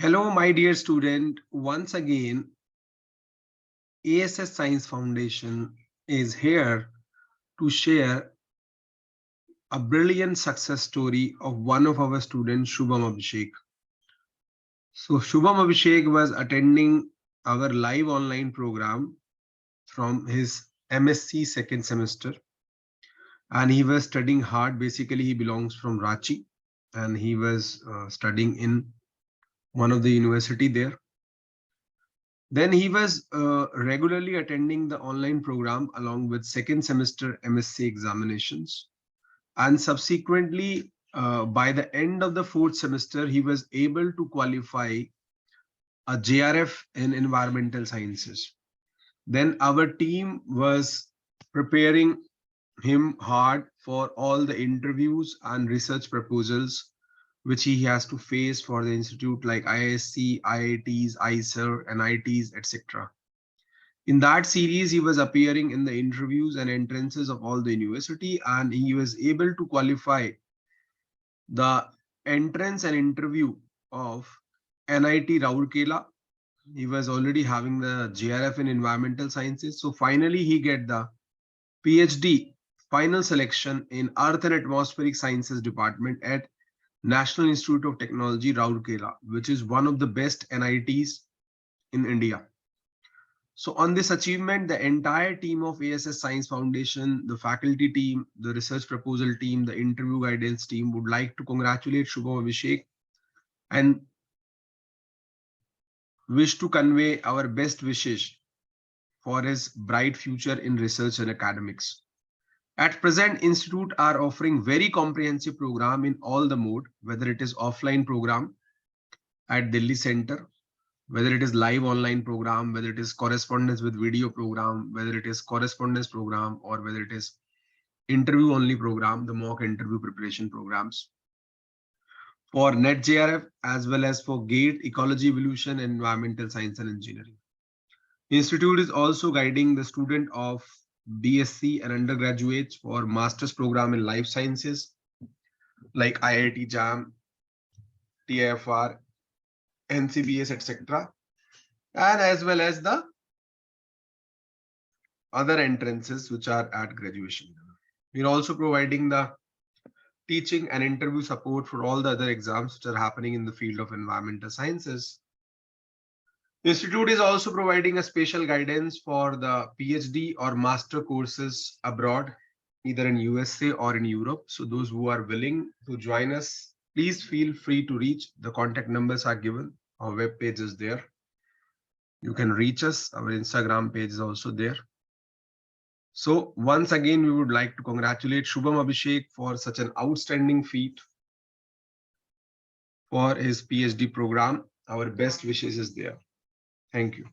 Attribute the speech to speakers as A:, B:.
A: Hello, my dear student. Once again, A.S.S. Science Foundation is here to share a brilliant success story of one of our students, Shubham Abhishek. So, Shubham Abhishek was attending our live online program from his MSc second semester, and he was studying hard. Basically, he belongs from Ranchi, and he was studying in one of the university there. Then he was regularly attending the online program along with second semester MSc examinations. And subsequently, by the end of the fourth semester, he was able to qualify a JRF in environmental sciences. Then our team was preparing him hard for all the interviews and research proposals which he has to face for the institute like ISC, IITs, ISER, NITs, etc. In that series, he was appearing in the interviews and entrances of all the university, and he was able to qualify the entrance and interview of NIT ROURKELA. He was already having the JRF in environmental sciences. So finally, he get the PhD final selection in Earth and Atmospheric Sciences Department at National Institute of Technology, Rourkela, which is one of the best NITs in India. So on this achievement, the entire team of A.S.S. Science Foundation, the faculty team, the research proposal team, the interview guidance team would like to congratulate Shubham Abhishek and wish to convey our best wishes for his bright future in research and academics. At present, Institute are offering very comprehensive program in all the mode, whether it is offline program at Delhi Center, whether it is live online program, whether it is correspondence with video program, whether it is correspondence program, or whether it is interview only program, the mock interview preparation programs. For NET JRF as well as for GATE, Ecology, Evolution, and Environmental Science and Engineering. Institute is also guiding the student of BSc and undergraduates for master's program in life sciences like IIT JAM, TIFR, NCBS, etc. and as well as the other entrances which are at graduation level. We're also providing the teaching and interview support for all the other exams which are happening in the field of environmental sciences. The Institute is also providing a special guidance for the PhD or master courses abroad, either in USA or in Europe. So those who are willing to join us, please feel free to reach. The contact numbers are given. Our web page is there. You can reach us. Our Instagram page is also there. So once again, we would like to congratulate Shubham Abhishek for such an outstanding feat for his PhD program. Our best wishes is there. Thank you.